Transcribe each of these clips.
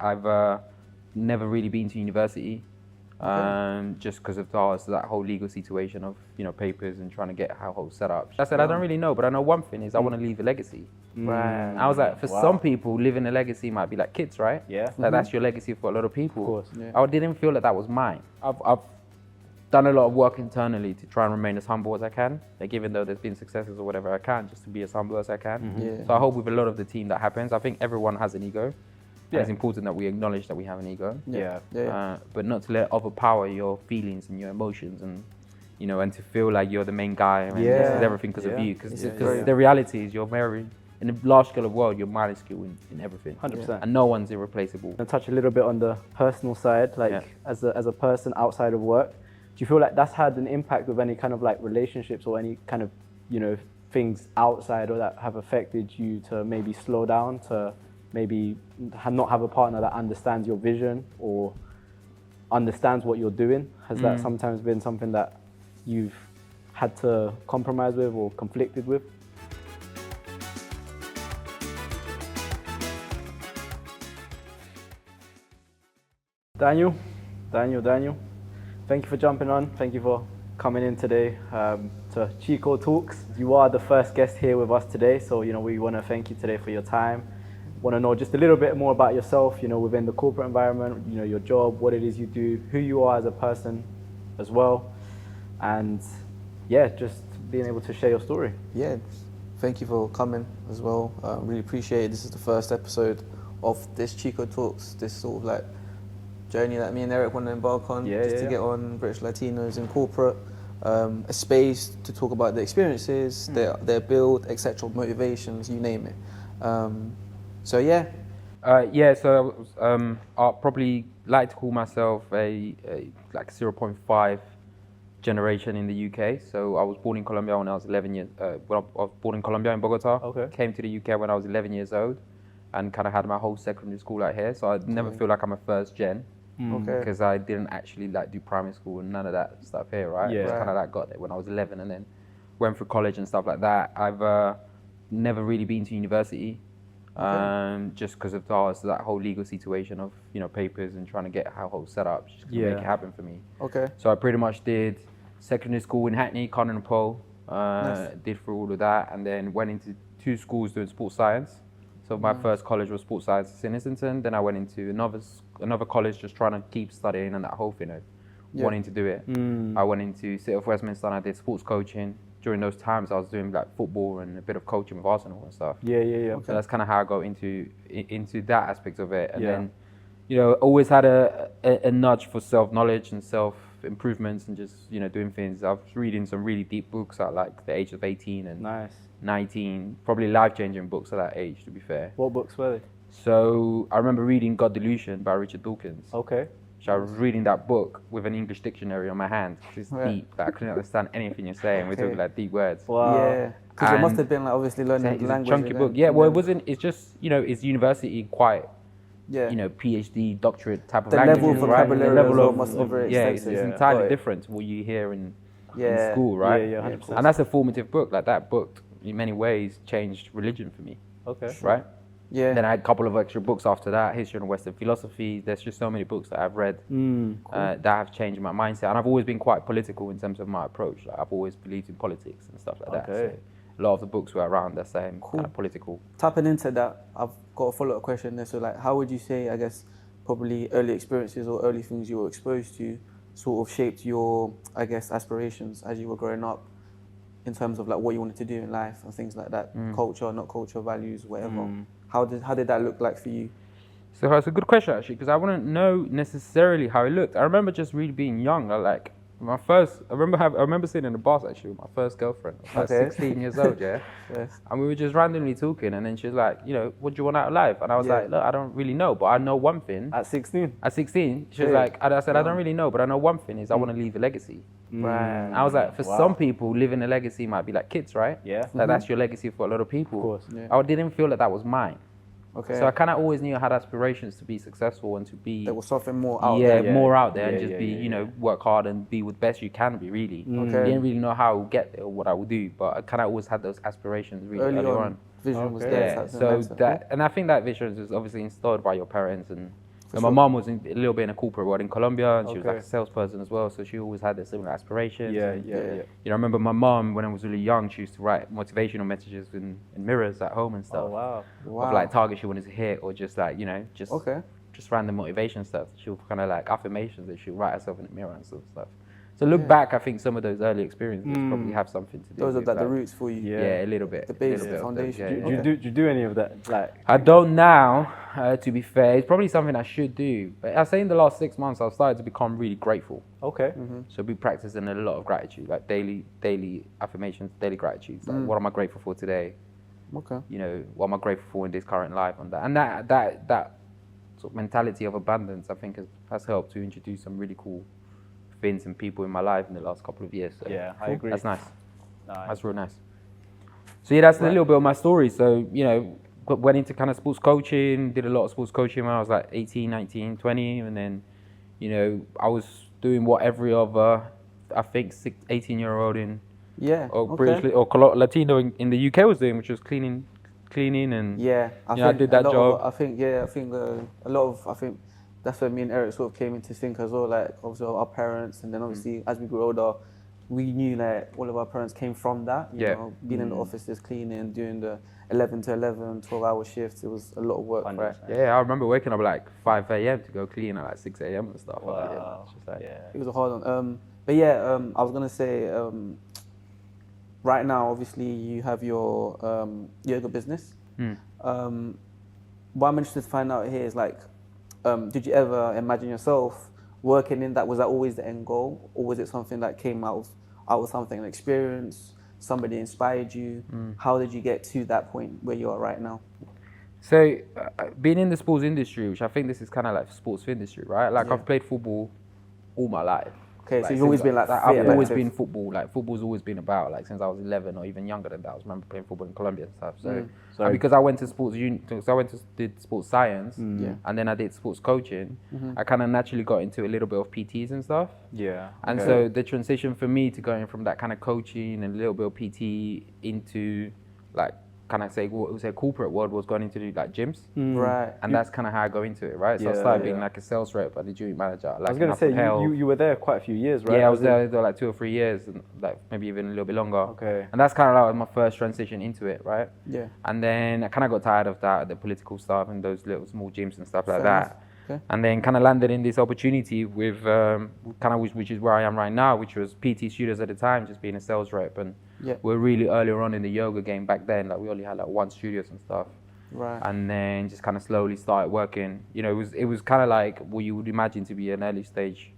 I've never really been to university, just because of that whole legal situation of papers and trying to get our whole setup. I said I don't really know, but I know one thing is I want to leave a legacy. Right. I was like, for some people, living a legacy might be like kids, right? Yeah. Like that's your legacy for a lot of people. Of course. Yeah. I didn't feel that was mine. I've done a lot of work internally to try and remain as humble as I can. Like even though there's been successes or whatever, I can just to be as humble as I can. Yeah. So I hope with a lot of the team that happens. I think everyone has an ego. Yeah. And it's important that we acknowledge that we have an ego. Yeah. But not to let overpower your feelings and your emotions and and to feel like you're the main guy and this is everything because of you. Because the reality is you're Marin. In the large scale of world, you're minuscule in everything. 100%. And no one's irreplaceable. And touch a little bit on the personal side, like as a person outside of work, do you feel like that's had an impact with any kind of like relationships or any kind of, things outside or that have affected you to maybe slow down, to maybe not have a partner that understands your vision or understands what you're doing? Has that sometimes been something that you've had to compromise with or conflicted with? Daniel, thank you for jumping on. Thank you for coming in today to Chico Talks. You are the first guest here with us today, so we want to thank you today for your time. Want to know just a little bit more about yourself, within the corporate environment, your job, what it is you do, who you are as a person as well, and just being able to share your story. Yeah, thank you for coming as well. Really appreciate it. This is the first episode of this Chico Talks, this sort of like journey that me and Eric want to embark on, to get on British Latinos in corporate, a space to talk about their experiences, their build, etc., motivations, you name it. So I probably like to call myself a like 0.5 generation in the UK. So I was born in Colombia when I was 11 years. I was born in Colombia in Bogota. Okay. Came to the UK when I was 11 years old, and kind of had my whole secondary school out here. So I never feel like I'm a first gen. Because I didn't actually do primary school and none of that stuff here, right? Yeah. It was kind of got there when I was 11 and then went through college and stuff like that. I've never really been to university, just because of that whole legal situation of papers and trying to get our whole setup just to make it happen for me. Okay. So I pretty much did secondary school in Hackney, Conan and Pole, did through all of that, and then went into 2 schools doing sports science. So my first college was sports science in Islington. Then I went into another college just trying to keep studying and that whole thing of wanting to do it. I went into City of Westminster and I did sports coaching. During those times I was doing football and a bit of coaching with Arsenal and stuff. Okay. So that's kind of how I got into that aspect of it. And then, always had a nudge for self-knowledge and self-improvements and just, doing things. I was reading some really deep books at like the age of 18 and 19, probably life-changing books at that age, to be fair. What books were they? So I remember reading God Delusion by Richard Dawkins. Okay. So I was reading that book with an English dictionary on my hand. It's deep. I couldn't understand anything you're saying. We're talking deep words. Wow. Yeah, because it must have been obviously learning It's language. a chunky book. Yeah, well, it wasn't. It's just it's university quite. Yeah. PhD, doctorate type of The language, level of right? vocabulary The level as well of must be very it's extensive. entirely different to what you hear in school, right? Yeah, 100%. And that's a formative book. Like that book, in many ways, changed religion for me. Okay. Right. Yeah. Then I had a couple of extra books after that, history and Western philosophy. There's just so many books that I've read that have changed my mindset. And I've always been quite political in terms of my approach. Like I've always believed in politics and stuff like that. So a lot of the books were around the same kind of political. Tapping into that, I've got a follow-up question there. So like, how would you say, I guess, probably early experiences or early things you were exposed to sort of shaped your, I guess, aspirations as you were growing up in terms of like what you wanted to do in life and things like that, culture, not culture, values, whatever. How did that look like for you? So that's a good question actually, because I wouldn't know necessarily how it looked. I remember just really being young. I remember sitting in the bus actually with my first girlfriend. I was like 16 years old, Yes. And we were just randomly talking, and then she was like, what do you want out of life? And I was like, look, I don't really know, but I know one thing. At 16? At 16, she was like, I said, I don't really know, but I know one thing is I want to leave a legacy. Right. I was like, for some people, living a legacy might be like kids, right? Yeah. Like that's your legacy for a lot of people. Of course. Yeah. I didn't feel that was mine. Okay. So I kind of always knew I had aspirations to be successful and to be there was something more out there. more out there, and just be, work hard and be with the best you can be, really. Okay. I didn't really know how I would get there or what I would do, but I kind of always had those aspirations really early on. Vision was Yeah, there. so that, and I think that vision is obviously installed by your parents and And my mom was a little bit in a corporate world in Colombia, and she was like Okay. a salesperson as well. So she always had the similar aspirations. Yeah, And, yeah, yeah. You know, I remember my mom when I was really young, she used to write motivational messages in mirrors at home and stuff. Oh wow. Of like targets she wanted to hit, or just like, you know, just Okay. just random motivation stuff. She'll kind of like affirmations that she'll write herself in the mirror and stuff. So look back, I think some of those early experiences probably have something to do. Those are with like the roots for you. Yeah, a little bit. The base, a little bit the of those, foundation. yeah, Do yeah. you do any of that? Like, I don't now, to be fair. It's probably something I should do. But I say in the last 6 months, I've started to become really grateful. okay. So be practicing a lot of gratitude, like daily affirmations, daily gratitudes. Like, what am I grateful for today? Okay. You know, what am I grateful for in this current life? And that sort of mentality of abundance, I think, has helped to introduce some really cool things and people in my life in the last couple of years. So Yeah, I agree. that's nice. Nice. That's real nice. So yeah, that's a little bit of my story. So, you know, went into kind of sports coaching, did a lot of sports coaching when I was like 18, 19, 20. And then, you know, I was doing what every other, I think, 18-year-old in Yeah. or okay. British or Latino in the UK was doing, which was cleaning and Yeah, I did that a lot job. I think a lot of that's where me and Eric sort of came into sync as well. Like obviously our parents, and then obviously as we grew older, we knew like all of our parents came from that. You know, being in the offices, cleaning, doing the 11 to 11, 12-hour shifts. It was a lot of work, right? Yeah, I remember waking up like 5 a.m. to go clean at like 6 a.m. and stuff. Wow. Like that. It's just like, It was a hard one. But yeah, I was gonna say, right now, obviously you have your yoga business. What I'm interested to find out here is like, did you ever imagine yourself working in that? Was that always the end goal, or was it something that came out of something, an experience? Somebody inspired you. How did you get to that point where you are right now? So, being in the sports industry, which I think this is kind of like sports industry, right? Like I've played football all my life. Okay, Like, so you've always been like fit, I've always active. been football. Like football's always been about like since I was 11 or even younger than that. I was remember playing football in Colombia and stuff. So, and because I went to did sports science, and then I did sports coaching. I kind of naturally got into a little bit of PTs and stuff. Yeah. And so the transition for me to going from that kind of coaching and a little bit of PT into like kind of say what was a corporate world was going into like gyms. Right. And that's kind of how I go into it, right? So I started being like a sales rep, I did unit manager. Like I was gonna say you were there quite a few years, right? Yeah, I was there like 2 or 3 years, and like maybe even a little bit longer. Okay. And that's kind of like my first transition into it, right? Yeah. And then I kind of got tired of that, the political stuff and those little small gyms and stuff like Fair enough. that. Okay. And then kind of landed in this opportunity with which is where I am right now, which was PT studios at the time, just being a sales rep. And we're really earlier on in the yoga game back then. Like we only had like 1 studio and stuff. Right. And then just kind of slowly started working. You know, it was kind of like what you would imagine to be an early stage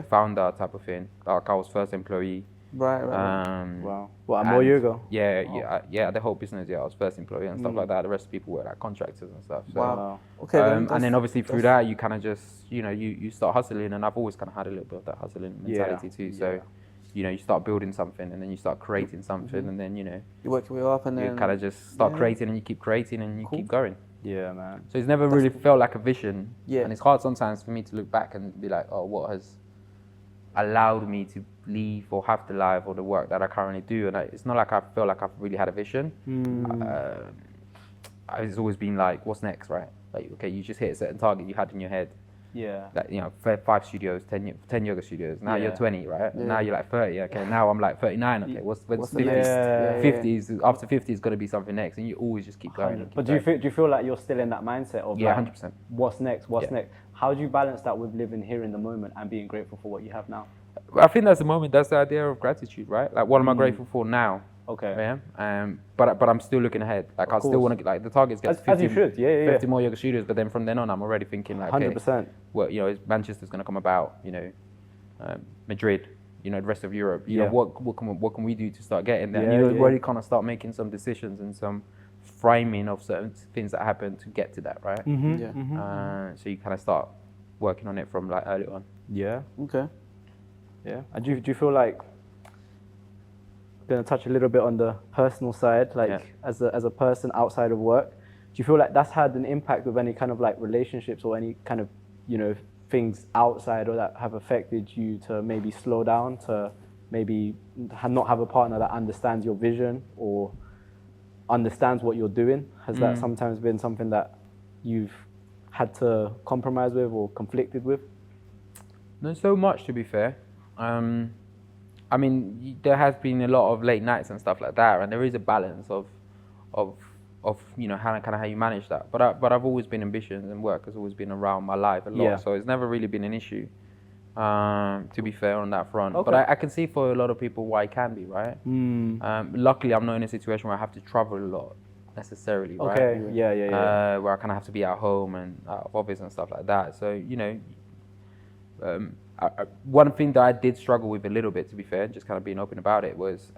founder type of thing. Like I was first employee. Right. Wow. What, more yoga? Yeah, the whole business, I was first employee and stuff like that. The rest of the people were like contractors and stuff. So, Wow. Okay. and then obviously through that, you kind of just, you know, you start hustling, and I've always kind of had a little bit of that hustling mentality too. So, you know, you start building something, and then you start creating something, and then, you know, you work your way up, and then you kind of just start creating, and you keep creating, and you keep going. Yeah, man. So it's never really felt like a vision. Yeah. And it's hard sometimes for me to look back and be like, oh, what has allowed me to leave or have the life or the work that I currently do? And it's not like I feel like I've really had a vision. It's always been like, what's next, right? Like, okay, you just hit a certain target you had in your head. Yeah. Like, you know, 5 studios, 10 yoga studios. Now you're 20, right? Yeah. Now you're like 30. Okay, now I'm like 39. Okay, what's the 50s? next? 50s. After 50 is going to be something next, and you always just keep going. But do you feel like you're still in that mindset of Yeah, like, 100%. what's next? What's next? How do you balance that with living here in the moment and being grateful for what you have now? I think that's the moment. That's the idea of gratitude, right? Like, what am I grateful for now? Okay. Yeah. But I'm still looking ahead. Like, I still want to like the targets get As you should. Yeah. 50 more yoga studios. But then from then on, I'm already thinking like, 100%. well, you know, Manchester's going to come about. You know, Madrid. You know, the rest of Europe. You know, what can we do to start getting there? And you already kind of start making some decisions and some framing of certain things that happen to get to that, right? So you kind of start working on it from like early on. Yeah. Okay. Yeah. And do you feel like, going to touch a little bit on the personal side, like as a person outside of work, do you feel like that's had an impact with any kind of like relationships or any kind of, you know, things outside or that have affected you to maybe slow down, to maybe not have a partner that understands your vision or understands what you're doing? Has that sometimes been something that you've had to compromise with or conflicted with? Not so much, to be fair. I mean, there has been a lot of late nights and stuff like that, and there is a balance of you know how you manage that. But I've always been ambitious, and work has always been around my life a lot, Yeah. so it's never really been an issue. To be fair on that front, Okay. but I can see for a lot of people why it can be, right? Luckily, I'm not in a situation where I have to travel a lot necessarily, right? Okay. Yeah. Where I kind of have to be at home and out of office and stuff like that. So you know, one thing that I did struggle with a little bit, to be fair, just kind of being open about it, was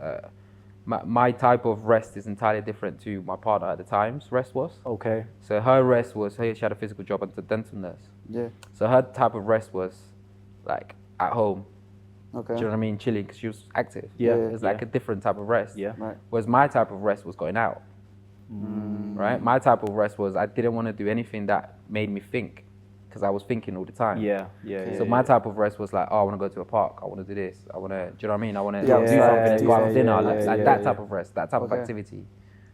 my type of rest is entirely different to my partner at the time's rest was. Okay. So her rest was, she had a physical job as a dental nurse. Yeah. So her type of rest was like at home. Okay. Do you know what I mean? Chilling, because she was active. Yeah. It's like a different type of rest. Yeah. Right. Whereas my type of rest was going out. Right? My type of rest was I didn't want to do anything that made me think, because I was thinking all the time. Yeah. So my type of rest was like, oh, I want to go to a park. I want to do this. I want to, do you know what I mean? I want to Yeah, do something, go out for dinner, yeah, like yeah, that yeah. type of rest, that type of Okay. activity.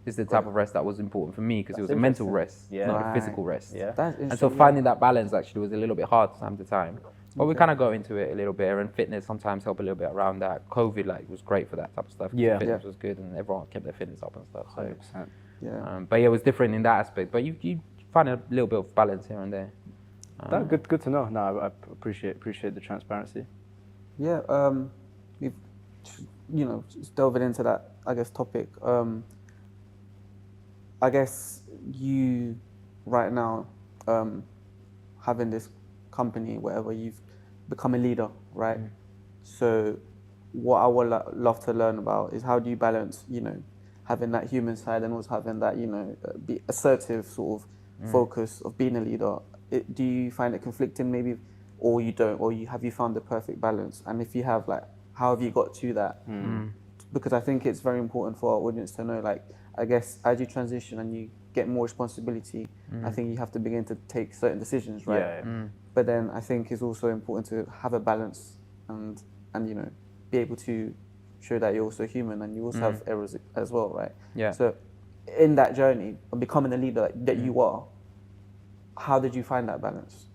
This is the type of rest that was important for me, because it was a That's mental interesting. rest, Yeah. not a Right. physical rest. Yeah. That's And so interesting. finding that balance actually was a little bit hard time to time. But we Okay. kind of got into it a little bit, and fitness sometimes helped a little bit around that. COVID was great for that type of stuff. 'Cause Yeah. Fitness Yeah. was good, and everyone kept their fitness up and stuff. So, 100%. Yeah. but yeah, it was different in that aspect. But you find a little bit of balance here and there. That good to know. No, I appreciate the transparency. Yeah, we've, you know, just delving into that, I guess, topic. I guess you, right now, having this company, whatever, you've become a leader, right? So what I would love to learn about is how do you balance, you know, having that human side and also having that, you know, be assertive sort of focus of being a leader. Do you find it conflicting maybe, or you don't, or have you found the perfect balance? And if you have, like, how have you got to that? Because I think it's very important for our audience to know, like, I guess as you transition and you get more responsibility, I think you have to begin to take certain decisions, right? Yeah. But then I think it's also important to have a balance and you know, be able to show that you're also human and you also have errors as well, right? Yeah. So in that journey of becoming the leader that you are, how did you find that balance,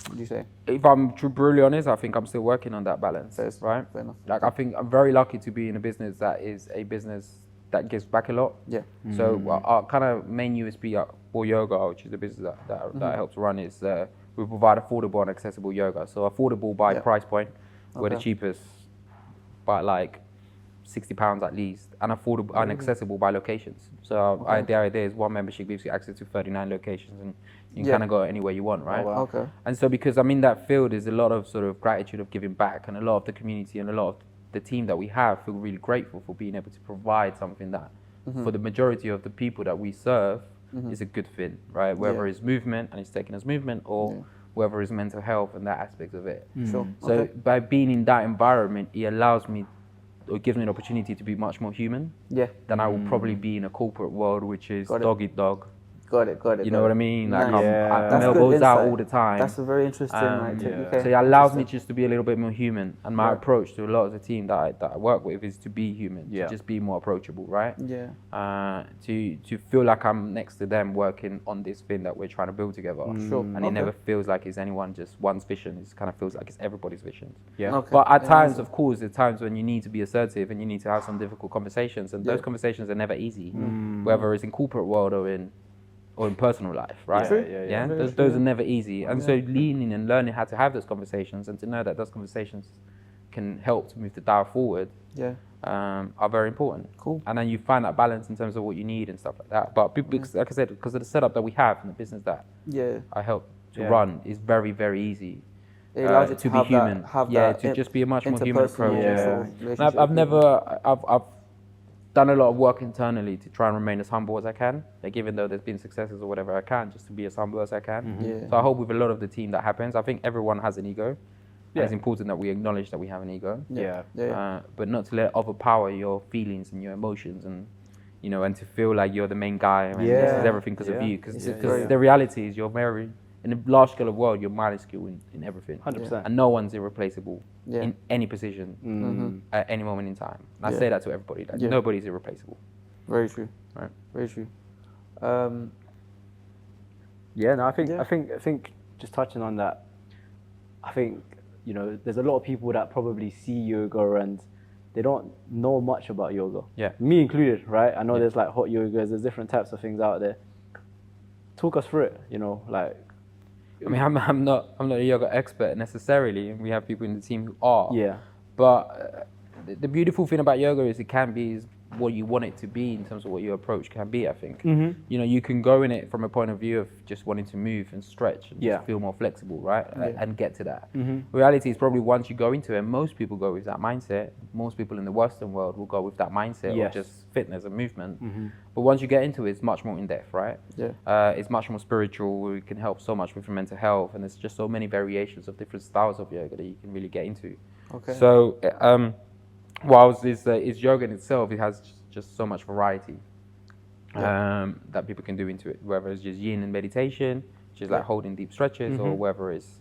would you say? If I'm brutally honest, I think I'm still working on that balance, Fair- right? fair enough. Like, I think I'm very lucky to be in a business that is a business that gives back a lot. Yeah. So our kind of main USP for yoga, which is the business that I help to run, is we provide affordable and accessible yoga. So affordable by Yeah. price point, we're the Okay. cheapest by like £60 at least, and affordable and accessible by locations. So the idea is one membership gives you access to 39 locations, and you can Yeah. kind of go anywhere you want, right? Oh, wow. Okay. And so because I'm in that field, there's a lot of sort of gratitude of giving back, and a lot of the community and a lot of the team that we have feel really grateful for being able to provide something that for the majority of the people that we serve is a good thing, right? Whether Yeah. it's movement and it's taken as movement, or whether it's mental health and that aspect of it. Sure. So Okay. by being in that environment, it allows me, or gives me an opportunity to be much more human Yeah. than I will probably be in a corporate world, which is Got it. dog eat dog. Got it. You know what I mean? Like Nice. I'm That's good elbows out insight. all the time. That's a very interesting, like, yeah. okay. So it allows me Interesting. just to be a little bit more human, and my Right. approach to a lot of the team that I work with is to be human, Yeah. to just be more approachable, right? Yeah. To feel like I'm next to them working on this thing that we're trying to build together. Sure. And Okay. it never feels like it's anyone just one's vision. It kind of feels like it's everybody's vision. Yeah. Okay. But at times, Amazing. of course, there are times when you need to be assertive and you need to have some difficult conversations, and those Yeah. conversations are never easy, whether it's in corporate world or in personal life, right? True. Yeah. Very Those true. are never easy, and so leaning and learning how to have those conversations and to know that those conversations can help to move the dial forward Yeah. are very important. Cool. And then you find that balance in terms of what you need and stuff like that. But because, like I said, because of the setup that we have in the business that Yeah. I help to Yeah. run, is very, very easy. It allows you to have be human, have yeah, that to just be a much more human interpersonal approach. Yeah. sort of And relationship I've with people. never, I've done a lot of work internally to try and remain as humble as I can. Like, even though there's been successes or whatever, I can just to be as humble as I can. Yeah. So I hope with a lot of the team that happens. I think everyone has an ego. Yeah. And it's important that we acknowledge that we have an ego. Yeah. Yeah. But not to let overpower your feelings and your emotions, and you know, and to feel like you're the main guy and this Yeah. is everything because of Yeah. you. Because Yeah. the reality is you're very, in a large scale of world, you're minuscule in everything. 100%. And no one's irreplaceable Yeah. in any position at any moment in time. And I Yeah. say that to everybody. Like, Yeah. nobody's irreplaceable. Very true. Right. Very true. Yeah, no, I think Yeah. I think just touching on that, I think, you know, there's a lot of people that probably see yoga and they don't know much about yoga. Yeah. Me included, right? I know Yeah. there's like hot yogas, there's different types of things out there. Talk us through it, you know, like. I mean, I'm not a yoga expert necessarily, and we have people in the team who are. Yeah. But the beautiful thing about yoga is it can be what you want it to be in terms of what your approach can be, I think. Mm-hmm. You know, you can go in it from a point of view of just wanting to move and stretch and Yeah. just feel more flexible, right? And get to that. Mm-hmm. Reality is probably once you go into it, most people go with that mindset. Most people in the Western world will go with that mindset Yes. of just fitness and movement. Mm-hmm. But once you get into it, it's much more in depth, right? Yeah. It's much more spiritual. It can help so much with your mental health, and there's just so many variations of different styles of yoga that you can really get into. Okay. So, whilst it's yoga in itself, it has just so much variety that people can do into it. Whether it's just yin and meditation, which is like holding deep stretches, or whether it's,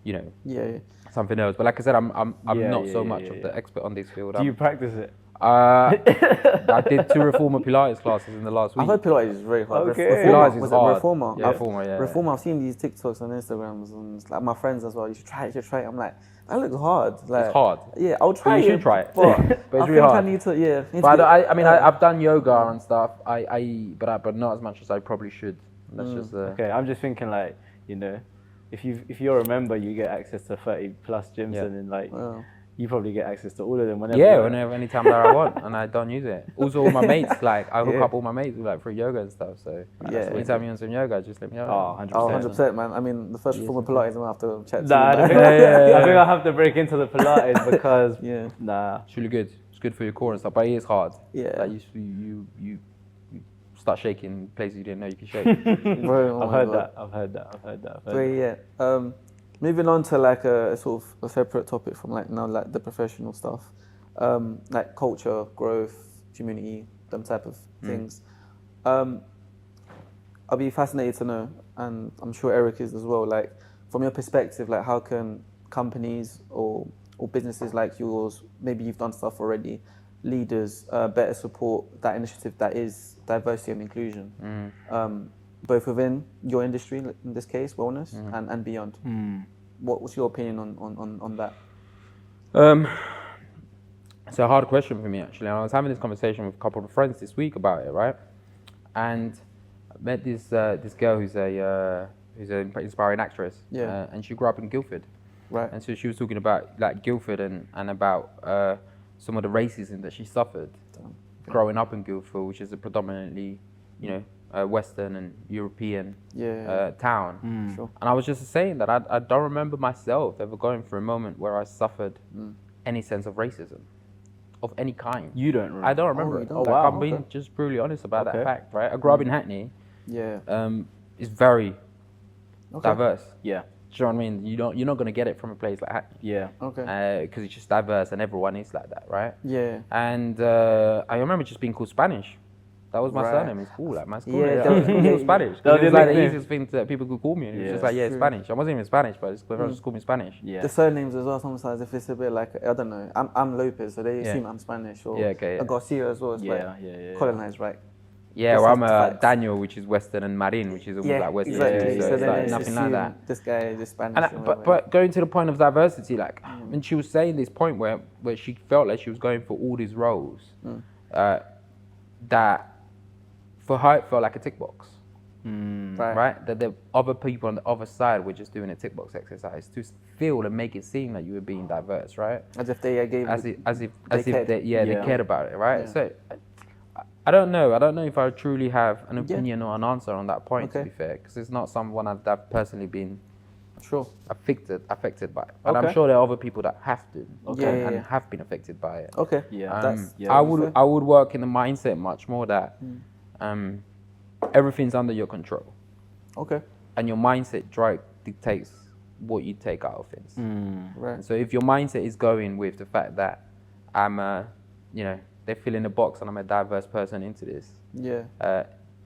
you know, something else. But like I said, I'm not so much of the expert on this field. Do you practice it? I did 2 reformer Pilates classes in the last week. I've heard Pilates is very hard. Okay. Pilates is was hard. it Reformer? Yeah, Reformer, yeah. Reformer, I've seen these TikToks and Instagrams and it's like my friends as well. You should try it, I'm like, that looks hard. Like, It's hard. Yeah, I'll try You it. should try it. But, But it's I really think hard. I need to, But I've done yoga and stuff. But not as much as I probably should. That's just Okay, I'm just thinking like, you know, if you're a member, you get access to 30 plus gyms, Yeah. and then like Wow. you probably get access to all of them whenever. yeah, whenever, anytime that I want, and I don't use it. Also, all my mates, like I hook Yeah. up all my mates with like free yoga and stuff. So Yeah. anytime you want some yoga, just let me know. Oh, 100%. Oh, 100%, man. I mean, the first Reformer Pilates, I'm going to have to chat to Nah, you. I think, I think I have to break into the Pilates because Yeah. nah. It's really good. It's good for your core and stuff, but it is hard. Yeah. Like you start shaking places you didn't know you could shake. Bro, oh I've my heard God. that. I've heard that. But yeah, moving on to like a sort of a separate topic from like now like the professional stuff, like culture, growth, community, them type of things. I'll be fascinated to know, and I'm sure Eric is as well. Like from your perspective, like how can companies or businesses like yours, maybe you've done stuff already, leaders better support that initiative that is diversity and inclusion, both within your industry, in this case, wellness, and beyond. What's your opinion on that? It's a hard question for me actually. I was having this conversation with a couple of friends this week about it, right? And I met this girl who's an inspiring actress, and she grew up in Guildford, Right. and so she was talking about like Guildford and about some of the racism that she suffered growing up in Guildford, which is a predominantly, you know, Western and European town. Sure. And I was just saying that I don't remember myself ever going through a moment where I suffered any sense of racism of any kind. You don't remember? I don't remember you it. don't? Like, Wow, I'm being just brutally honest about that Okay. fact, right? I grew up in Hackney. Yeah. It's very Okay. diverse. Yeah. Do you know what I mean? You're not gonna get it from a place like Hackney. Yeah. Okay. Because it's just diverse and everyone is like that, right? Yeah. And I remember just being called Spanish. That was my Right. surname in school. Like my school Yeah, name, that I was was- called Spanish. that was It was your like the nickname. easiest thing that people could call me. And it was Yeah. just like, yeah, it's True. Spanish. I wasn't even Spanish, but everyone just called me Spanish. Yeah. The surnames as well. Sometimes if it's a bit like I don't know, I'm Lopez, so they assume I'm Spanish, or Yeah, okay, yeah. Garcia as well. It's Yeah, like yeah. colonized, right? Yeah, This well, is I'm facts. Daniel, which is Western, and Marin, which is almost like Western. exactly. too, So so it's then like it's nothing like assumed that. this guy is Spanish. And or whatever. but going to the point of diversity, like, when she was saying this point where she felt like she was going for all these roles, that for her it felt like a tick box, right? That the other people on the other side were just doing a tick box exercise to feel and make it seem like you were being diverse, right? As if they gave As if cared. they Yeah. cared about it, right? Yeah. So I don't know. I don't know if I truly have an opinion or an answer on that point. To Okay. be fair, because it's not someone I've personally been Sure. affected by, and I'm Okay. sure there are other people that have to Yeah. and have been affected by it. Okay. Yeah. That's I would work in the mindset much more that everything's under your control, okay. and your mindset dictates what you take out of things. Right. And so if your mindset is going with the fact that I'm they fill in a box and I'm a diverse person into this, Yeah.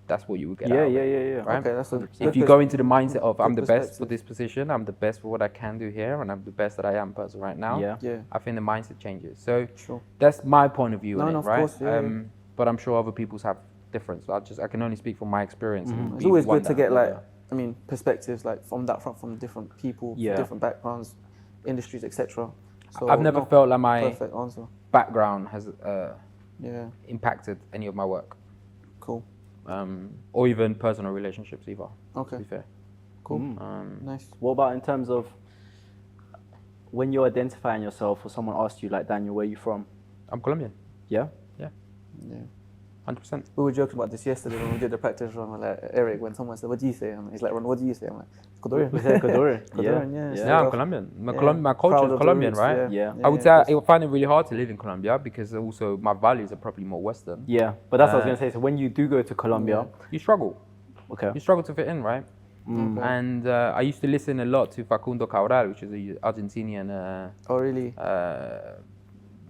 that's what you would get Yeah, out of yeah, it. yeah, yeah. Right? Okay. That's a If good you go into the mindset of I'm good the best for perspective. this position, I'm the best for what I can do here, and I'm the best that I am person right now, Yeah. Yeah. I think the mindset changes. So Sure. that's my point of view No, on no, it, of right? course, yeah. But I'm sure other people's have different. So I can only speak from my experience. and It's be always one good to that- get like I mean, perspectives like from different people, Yeah. different backgrounds, industries, etc. So I've never felt like my perfect answer. background has Yeah, impacted any of my work, cool. or even personal relationships either. Okay, To be fair. cool. Mm. Nice. What about in terms of when you're identifying yourself or someone asks you like, Daniel, where are you from? I'm Colombian. Yeah? Yeah. 100%. We were joking about this yesterday when we did the practice run. Like Eric, when someone said, "What do you say?" He's like, "Ron, what do you say?" I'm like, We say Ecuadorian. Ecuadorian, yeah. Yeah, I'm Colombian. My culture Proud is of the Colombian, roots, right? Yeah. I would say I would find it really hard to live in Colombia because also my values are probably more Western. Yeah, but that's what I was going to say. So when you do go to Colombia, You struggle. okay. You struggle to fit in, right? Okay. And I used to listen a lot to Facundo Cabral, which is an Argentinian Oh, really?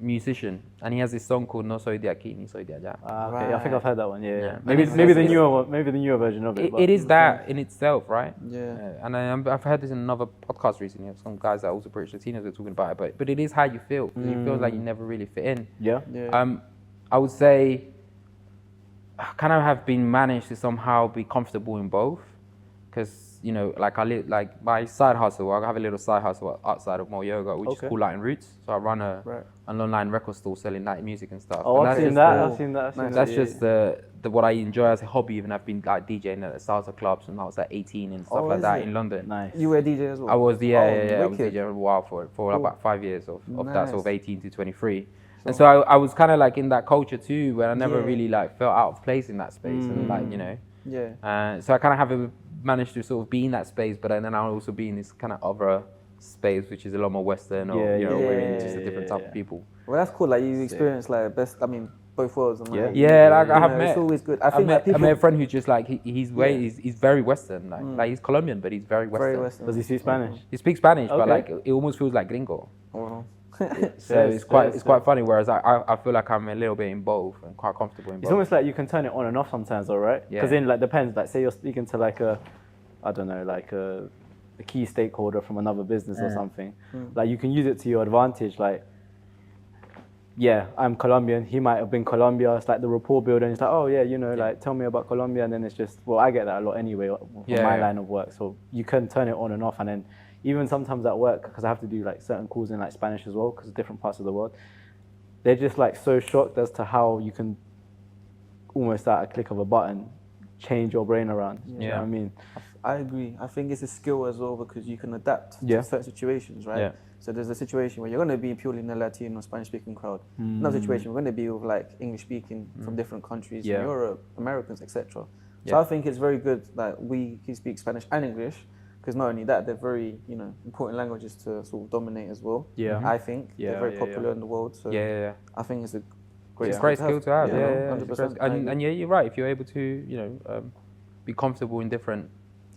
musician, and he has this song called "No soy de aquí ni soy de allá." Okay, yeah, I think I've heard that one. Yeah, Yeah. maybe And maybe the it's- newer one, maybe the newer version of it. It, but- it is that in itself, right? Yeah. And I've heard this in another podcast recently of some guys that are also British Latinos were talking about it. But it is how you feel. 'Cause you feel like you never really fit in. Yeah. Yeah. I would say I kind of have been managed to somehow be comfortable in both, because like I live like my side hustle. I have a little side hustle outside of Mo Yoga, which Okay. is called Latin Roots. So I run Right. an online record store selling Latin music and stuff. Oh, And I've that's seen just that. the- I've seen that. I've seen Nice. that. That's yeah, just the what I enjoy as a hobby. Even I've been like DJing at salsa clubs when I was like 18 and stuff Oh, like is that it? in London. Nice. You were a DJ as well? I was yeah. I was wicked. DJing a while for Cool. about 5 years of that sort of Nice. 18 to 23. And so I was kind of like in that culture too, where I never Yeah. really like felt out of place in that space, and like Yeah. so I kind of have managed to sort of be in that space, but then I'll also be in this kind of other space, which is a lot more Western, or Yeah, we're in yeah, just a different type of people. Well, that's cool. Like you experienced like both worlds. And, like, Yeah, like I you have know, met. It's always good. I I've think met, that people I met a friend who's just like he's Yeah. he's very Western, like he's Colombian, but he's very Western. very Western. Does he speak Spanish? He speaks Spanish, but Okay. like it almost feels like gringo. Wow. So it's quite funny. Whereas I feel like I'm a little bit in both and quite comfortable in both. It's almost like you can turn it on and off sometimes, all right? Yeah. Because then, like, depends. Like, say you're speaking to like a key stakeholder from another business or something. Like, you can use it to your advantage. Like, yeah, I'm Colombian. He might have been Colombia. It's like the rapport builder. And it's like, oh yeah, like tell me about Colombia. And then it's just, well, I get that a lot anyway from my line of work. So you can turn it on and off. And then even sometimes at work, because I have to do like certain calls in like Spanish as well, because of different parts of the world, they're just like so shocked as to how you can almost at a click of a button change your brain around. You know what I mean? I agree. I think it's a skill as well because you can adapt Yeah. to certain situations, right? Yeah. So there's a situation where you're going to be purely in a Latino, Spanish-speaking crowd. Another situation we're going to be with like English-speaking from different countries, Yeah. from Europe, Americans, etc. So Yeah. I think it's very good that we can speak Spanish and English because not only that, they're very important languages to sort of dominate as well. Yeah. I think they're very yeah, popular in the world. So yeah. I think it's a It's a great skill to have. Yeah. 100%. And yeah, you're right. If you're able to, be comfortable in different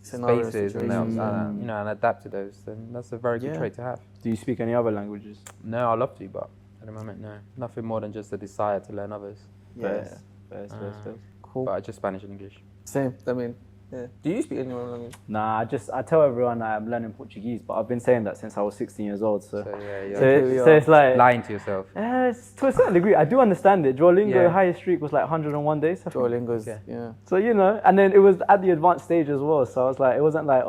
Scenarios, spaces and situations, and adapt to those, then that's a very good Yeah. trait to have. Do you speak any other languages? No, I love to, but at the moment, no, nothing more than just a desire to learn others. Yeah. Fairs. Cool. But just Spanish and English. Same. I mean, yeah. Do you speak any other language? Nah, I tell everyone I'm learning Portuguese, but I've been saying that since I was 16 years old. So, So yeah, you're so it's like lying to yourself. it's, to a certain degree, I do understand it. Duolingo Yeah. highest streak was like 101 days. I think. Duolingo's, Okay. yeah. So and then it was at the advanced stage as well. So I was like, it wasn't like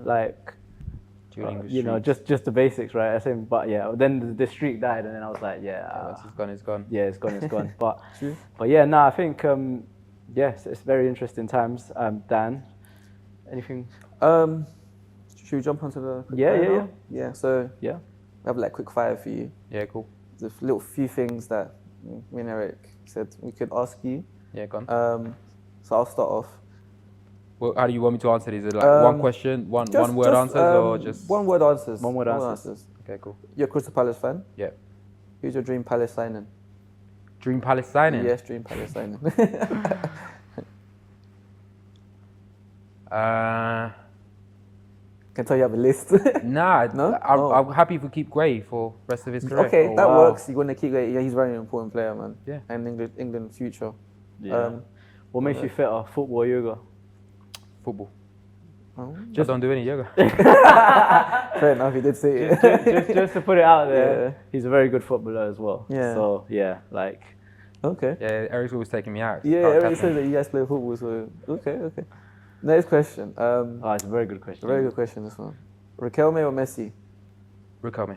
like Duolingo just the basics, right? I think, but yeah, then the streak died, and then I was like, once it's gone, it's gone. yeah, it's gone, it's gone. But True. but yeah, no, I think yes, it's very interesting times. Dan, anything? Should we jump onto the quick Yeah, fire yeah, now? Yeah, so Yeah. we have like quick fire for you. Yeah, cool. There's a little few things that me and Eric said we could ask you. Yeah, gone. So I'll start off. Well, how do you want me to answer these? Is it like one question, one word answers, or just one word answers? One word answers. Okay, cool. You're a Crystal Palace fan? Yeah. Who's your dream Palace signing? Dream Palace signing? Yes, dream Palace signing. Can tell you have a list. Nah, No? I'm happy if we keep Gray for rest of his career. Okay, Oh, that wow. works. You want to keep it. Yeah, he's a very important player, man. Yeah. And England future. Yeah. What makes you fitter, football or yoga? Football. Oh. I don't do any yoga. Fair enough, he did say it. just to put it out there, Yeah. he's a very good footballer as well. Yeah. So yeah, like Okay. Yeah, Eric's always taking me out. Yeah, Can't Eric catch says me. that you guys play football, so okay. Next question. It's a very good question. Very good question, this one. Riquelme or Messi? Riquelme.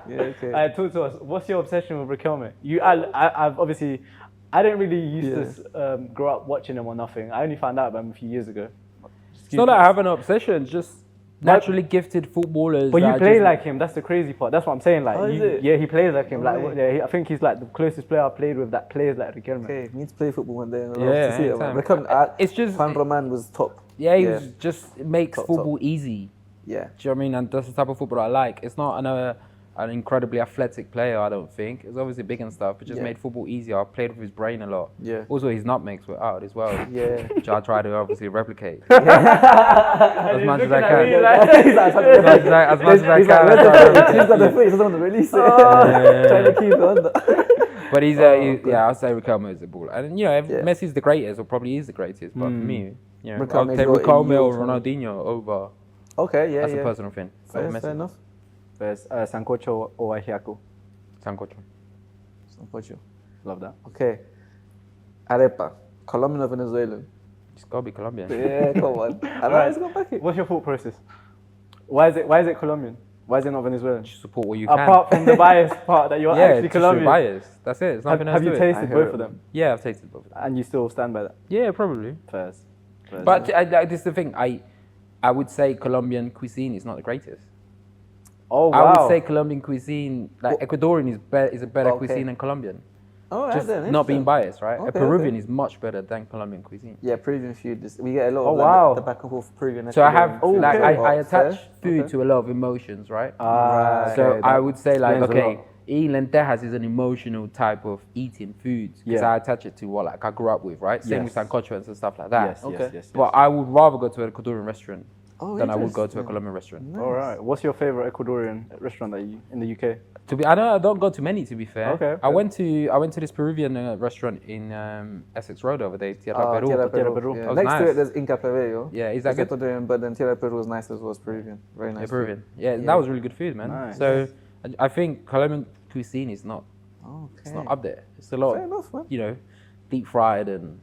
Yeah, okay. Talk to us. What's your obsession with Riquelme? I've obviously, I didn't really used to grow up watching him or nothing. I only found out about him a few years ago. It's not that I have an obsession, it's just naturally gifted footballers. But you play like him. That's the crazy part. That's what I'm saying. Like, is it? yeah, he plays like him. Okay. Like, I think he's like the closest player I played with that plays like Riquelme. Okay, we need to play football one day. Yeah, to see it, anytime. man. Riquelme, It's just- Juan Roman was top. Yeah, he was just it makes Top, football easy. Yeah. Do you know what I mean? And that's the type of football I like. It's not an incredibly athletic player, I don't think. It's obviously big and stuff, but just made football easier. I played with his brain a lot. Yeah. Also, his nutmegs were out as well. Yeah. Which I try to obviously replicate. As much as I can. As much as I He's got the foot, he doesn't want to release it. Trying to keep it under. But I'll say Riquelme is the ball. And, Messi's the greatest, or probably is the greatest. But for me, I'll Riquelme's take got Riquelme or youth, Ronaldinho over. Okay, yeah, That's a personal thing. Fair Messi. enough. There's Sancocho or Ajiaco. Sancocho. Love that. Okay. Arepa, Colombian or Venezuelan? It's got to be Colombian. Yeah, come on. Let's go back it. What's your thought process? Why is it Colombian? Why is it not Venezuelan? Just support what you can. Apart from the bias part that you're actually just Colombian. bias. That's it. It's nothing else Have to you it. tasted both of them? Yeah, I've tasted both of them. And you still stand by that? Yeah, probably. First. But this is the thing. I would say Colombian cuisine is not the greatest. Oh, wow. I would say Colombian cuisine, like Ecuadorian is a better cuisine than Colombian. Oh, Just then, not being biased, right? Okay, a Peruvian is much better than Colombian cuisine. Yeah, Peruvian food. We get a lot Oh, of wow. the back and forth Peruvian. So I have, Ecuadorian food. I attach Fair. food to a lot of emotions, right? Right. So Okay, I that would say like, explains a okay, lot. eating lentejas is an emotional type of eating foods because Yeah. I attach it to what like I grew up with, right? Same with Yes. sancocho and stuff like that. Yes, Okay. yes. But I would rather go to an Ecuadorian restaurant than I would go to a interesting. Colombian restaurant. All right. What's your favorite Ecuadorian restaurant in the UK? I don't go to many, to be fair. Okay. I went to this Peruvian restaurant in Essex Road over there, Tierra Peru. Tierra Peru. Yeah. That was Next to nice. it, there's Inca Plebeyo. Yeah, is that It's good? Ecuadorian, but then Tierra Peru was nice as well as Peruvian. Very nice. Yeah, food. Peruvian. Yeah, that was really good food, man. Nice. So I think Colombian cuisine is not Okay. it's not up there. It's a lot, Fair enough, man. deep fried and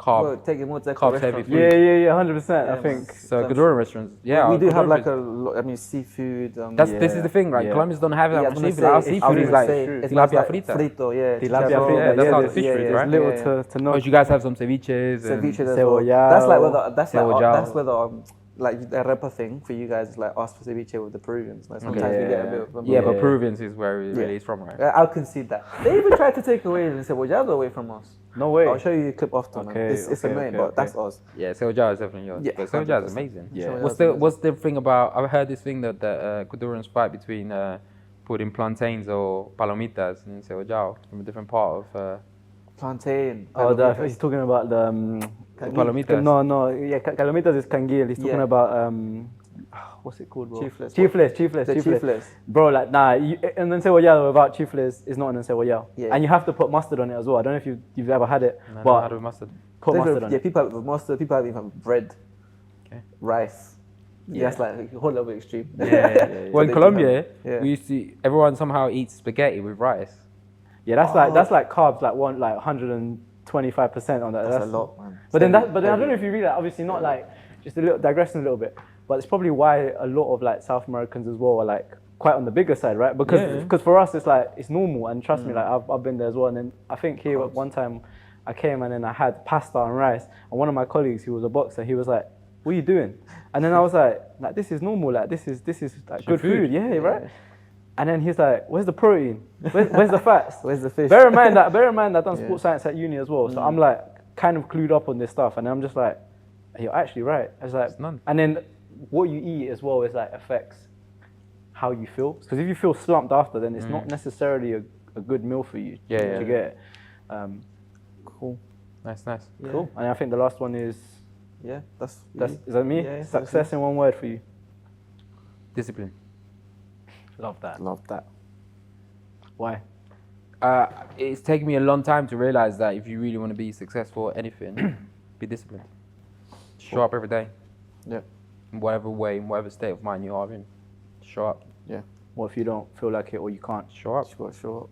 Well, carb. take it more to carb restaurant heavy food. Yeah, 100%. Yeah, I think. So Ecuadorian restaurants, yeah. we do have Ecuadorian like food. seafood. This is the thing, right? Yeah. Colombians don't have that I much was gonna seafood. Our say, seafood is like it's tilapia like frita. frito, yeah. Tilapia chicharrón. frita. that's how the there's- fish is, there's right? little to know. But you guys have some ceviches. And Ceviche as well. Cebollado. That's like Cebollado. that's where the like the arepa thing for you guys is like ask for ceviche with the Peruvians. Like sometimes we get a bit of yeah, but Yeah. Peruvians is where it really is from, right? I'll concede that. They even tried to take away the cebollado away from us. No way. I'll show you a clip after. man. Okay, It's annoying, okay, but okay. that's us. Yeah, Cebollado is definitely yours. Yeah, but Cebollado 100%. is amazing. Yeah. What's the thing about? I've heard this thing that the Ecuadorians fight between putting plantains or palomitas in Cebollado from a different part of. Plantain. He's talking about the Palomitas. No, yeah, Calomitas is canguil. He's talking Yeah. about what's it called, bro? Chifles. Chifles. Bro, like an encebollado without chifles is not an encebollado. Yeah. And you have to put mustard on it as well. I don't know if you've ever had it, No, but how do we mustard? put mustard on Yeah, it. people have with mustard. People have even bread, Okay. rice. Yeah, that's like a whole level extreme. Yeah. Well, in They Colombia, do have- we used to everyone somehow eats spaghetti with rice. Yeah, that's like carbs, like 125% on that. That's a lot, man. But then Heavy, I don't know if you read that. Obviously, not like just digressing a little bit, but it's probably why a lot of like South Americans as well are like quite on the bigger side, right? Because for us it's like it's normal, and trust me, like I've been there as well. And then I think here at one time I came and then I had pasta and rice, and one of my colleagues who was a boxer, he was like, "What are you doing?" And then I was like, this is normal, like this is like good food, yeah, right. And then he's like, "Where's the protein? Where's the fats? Where's the fish?" Bear in mind that I've done sports science at uni as well, so I'm like kind of clued up on this stuff, and I'm just like, you're actually right. It's like, It's none. and then what you eat as well is like affects how you feel. Because if you feel slumped after, then it's not necessarily a good meal for you. Yeah. To get. Cool. Nice. Yeah. Cool. And I think the last one is Yeah, is that me? Yeah, Success in one word for you. Discipline. Love that. Love that. Why? It's taken me a long time to realize that if you really want to be successful at anything, be disciplined. Show up every day. Yeah. In whatever way, in whatever state of mind you are in. Show up. Yeah. What if you don't feel like it or you can't? Show up. Sure.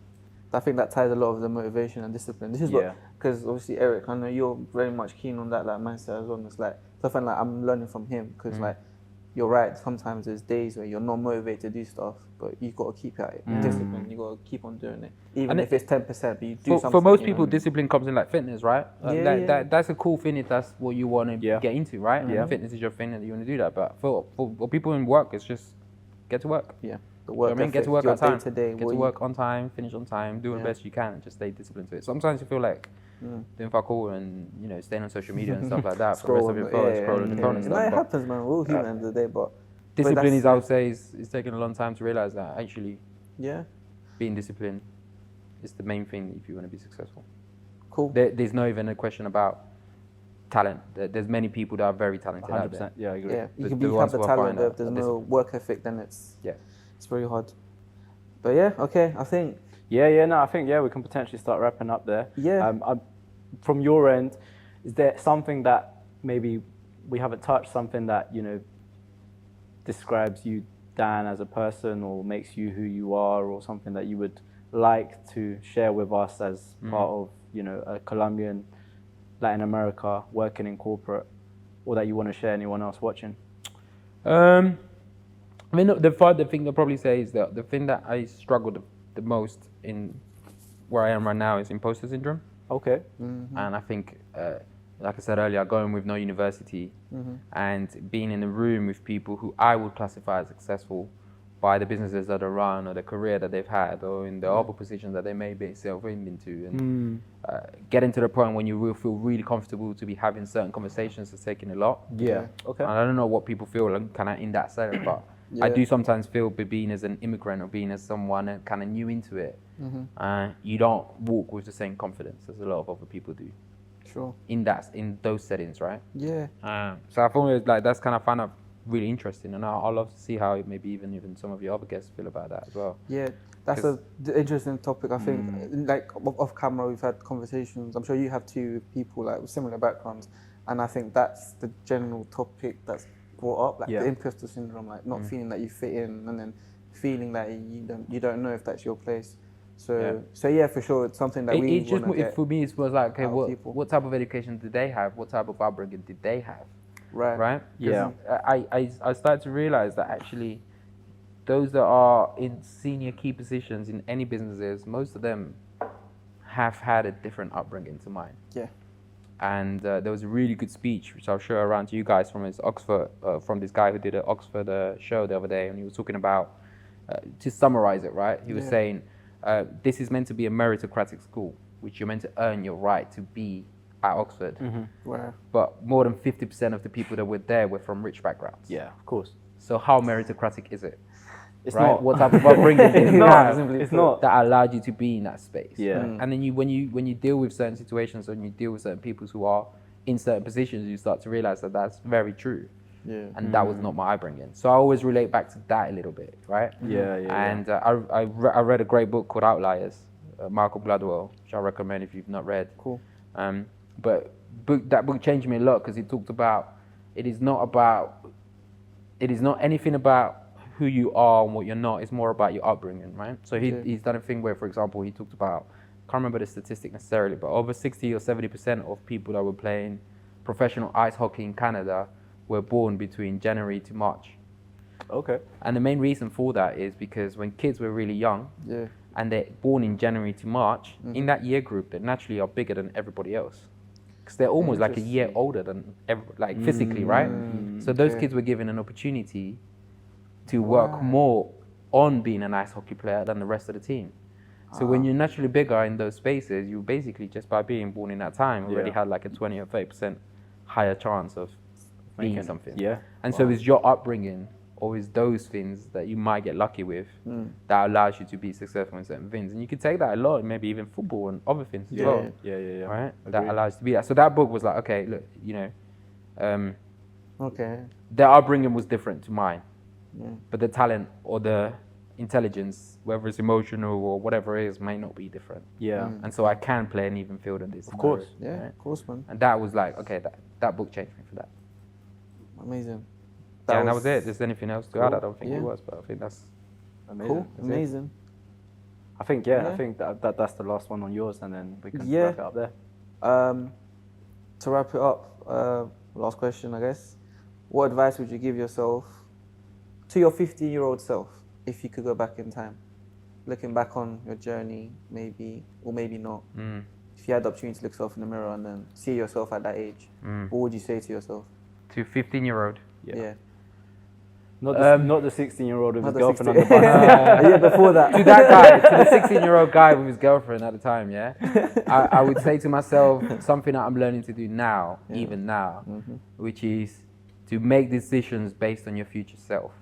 I think that ties a lot of the motivation and discipline. This is Yeah. because obviously Eric, I know you're very much keen on that like mindset as well. It's like something like I'm learning from him because like you're right. Sometimes there's days where you're not motivated to do stuff, but you got to keep at it. Discipline. You got to keep on doing it, even if it's 10%. But you do something. For most you people, know? discipline comes in like fitness, right? That's a cool thing if that's what you want to get into, right? Yeah. Fitness is your thing and you want to do that. But for people in work, it's just get to work. Yeah. The You know work what I mean, get to work your on time. day-to-day, Get to work on time, finish on time, do the best you can, and just stay disciplined to it. Sometimes you feel like doing fuck all and staying on social media and stuff like that for the rest of your phone, scrolling the phone and stuff. No, it But happens, man. We're all human at the end of the day, but discipline is, I would say, is taking a long time to realize that actually being disciplined is the main thing if you want to be successful. Cool. There's not even a question about talent. There's many people that are very talented 100%. out there. Yeah, I agree. Yeah, you The can have ones the who are talent, fine but are if there's no disciplined. work ethic, then it's Yeah. very hard. But yeah, okay, I think No, I think we can potentially start wrapping up there. Yeah. From your end, is there something that maybe we haven't touched, something that describes you, Dan, as a person, or makes you who you are, or something that you would like to share with us as part of a Colombian, Latin America, working in corporate, or that you want to share anyone else watching? I mean, the thing I'll probably say is that the thing that I struggled the most in where I am right now is imposter syndrome. Okay. And I think, like I said earlier, going with no university and being in a room with people who I would classify as successful by the businesses that they run or the career that they've had or in the other positions that they may be self-aimed into, and getting to the point when you will feel really comfortable to be having certain conversations is taking a lot. Yeah. Okay. And I don't know what people feel like kind of in that setting, but I do sometimes feel being as an immigrant or being as someone kind of new into it, you don't walk with the same confidence as a lot of other people do. sure. In those settings, right? Yeah. So I thought like that's kind of found out really interesting, and I'd love to see how maybe even some of your other guests feel about that as well. Yeah, that's an interesting topic. I think, like off camera, we've had conversations. I'm sure you have too, with people like with similar backgrounds, and I think that's the general topic that's brought up, like the imposter syndrome, like not feeling that you fit in, and then feeling that you don't know if that's your place. So yeah, for sure, it's something that we just want to get. for me, it was like, okay, people. what type of education did they have? What type of upbringing did they have? Right. Yeah. I started to realize that actually those that are in senior key positions in any businesses, most of them have had a different upbringing to mine. Yeah. And there was a really good speech, which I'll show around to you guys from from this guy who did an Oxford show the other day, and he was talking about, to summarize it, right? He was saying, this is meant to be a meritocratic school, which you're meant to earn your right to be at Oxford. Wow. But more than 50% of the people that were there were from rich backgrounds. Yeah, of course. So how meritocratic is it? It's right? not. What type of upbringing did you have? It's not. That allowed you to be in that space. Yeah. And then when you deal with certain situations, and you deal with certain people who are in certain positions, you start to realize that that's very true. Yeah. And that was not my upbringing. So I always relate back to that a little bit, right? Yeah. And I read a great book called Outliers, Malcolm Gladwell, which I recommend if you've not read. Cool. But that book changed me a lot because it talked about it is not anything about who you are and what you're not. It's more about your upbringing, right? So he's done a thing where, for example, he talked about, I can't remember the statistic necessarily, but over 60 or 70% of people that were playing professional ice hockey in Canada were born between January to March. Okay. And the main reason for that is because when kids were really young and they're born in January to March, in that year group, they naturally are bigger than everybody else. Because they're almost like a year older than physically, right? So those kids were given an opportunity to work more on being an ice hockey player than the rest of the team. So when you're naturally bigger in those spaces, you basically, just by being born in that time, already had like a 20 or 30% higher chance of being something. Yeah. And so it's your upbringing, or is those things that you might get lucky with that allows you to be successful in certain things. And you can take that a lot, maybe even football and other things as well. Yeah. Right? That allows you to be that. So that book was like, okay, look, their upbringing was different to mine. But the talent or the intelligence, whether it's emotional or whatever it is, may not be different. Yeah. And so I can play an even field in this. Of course. Yeah, right? of course, man. And that was like, okay, that book changed me for that. Amazing. And that was it. There's anything else to add? I don't think it was, but I think that's amazing. Cool. Amazing. I think I think that that's the last one on yours, and then we can wrap it up there. To wrap it up, last question, I guess. What advice would you give yourself to your 15-year-old self if you could go back in time? Looking back on your journey, maybe, or maybe not. If you had the opportunity to look yourself in the mirror and then see yourself at that age, what would you say to yourself? To 15-year-old. Yeah. Not the 16-year-old with his Not the girlfriend on 16 the bus. Yeah, before that. To that guy, to the 16-year-old guy with his girlfriend at the time, yeah? I would say to myself something that I'm learning to do now, even now, which is to make decisions based on your future self.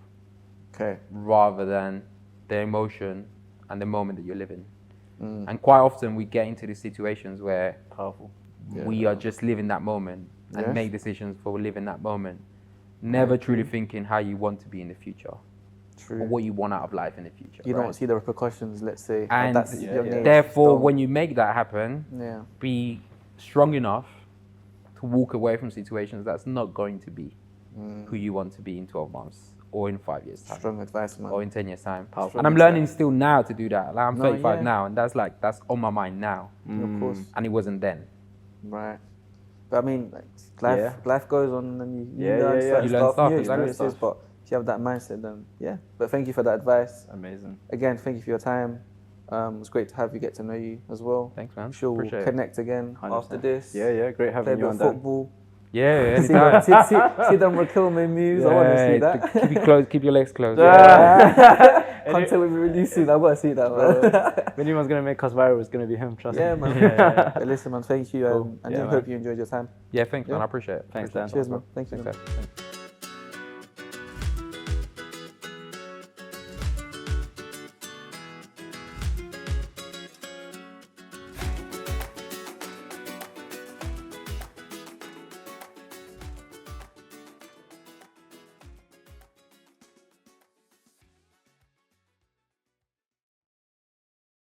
Okay. Rather than the emotion and the moment that you're living. And quite often we get into these situations where Powerful. we are just living that moment and make decisions for living that moment. Never truly thinking how you want to be in the future. True. Or what you want out of life in the future. You right? don't see the repercussions, let's say. And at that young age. therefore, Don't- when you make that happen, be strong enough to walk away from situations that's not going to be who you want to be in 12 months or in 5 years' time. Strong advice, man. Or in 10 years' time. Powerful. And I'm learning still now to do that. Like I'm No, 35 yeah. now, and that's on my mind now. Of course. And it wasn't then. Right. But I mean, like, life goes on and you Yeah, learn yeah, yeah. certain You learn stuff, stuff, new exactly. experiences, but if you have that mindset, then yeah. But thank you for that advice. Amazing. Again, thank you for your time. It was great to have you, get to know you as well. Thanks, man. I'm sure we'll Appreciate it. connect again 100%. after this. Yeah, great Play a having bit you of on that. football. Yeah, See anytime. see them Raquelme moves. I want to see that. Keep it close. Keep your legs closed. Content will be released soon. I want to see that, man. If anyone's gonna make us viral, it's gonna be him. Trust Yeah, me. man. But listen, man. Thank you, Cool. and Yeah, I man. hope you enjoyed your time. Yeah, thanks, man. Yeah. I appreciate it. Thanks, Appreciate Dan. it. Cheers, man. Thank you. Thanks, man. man.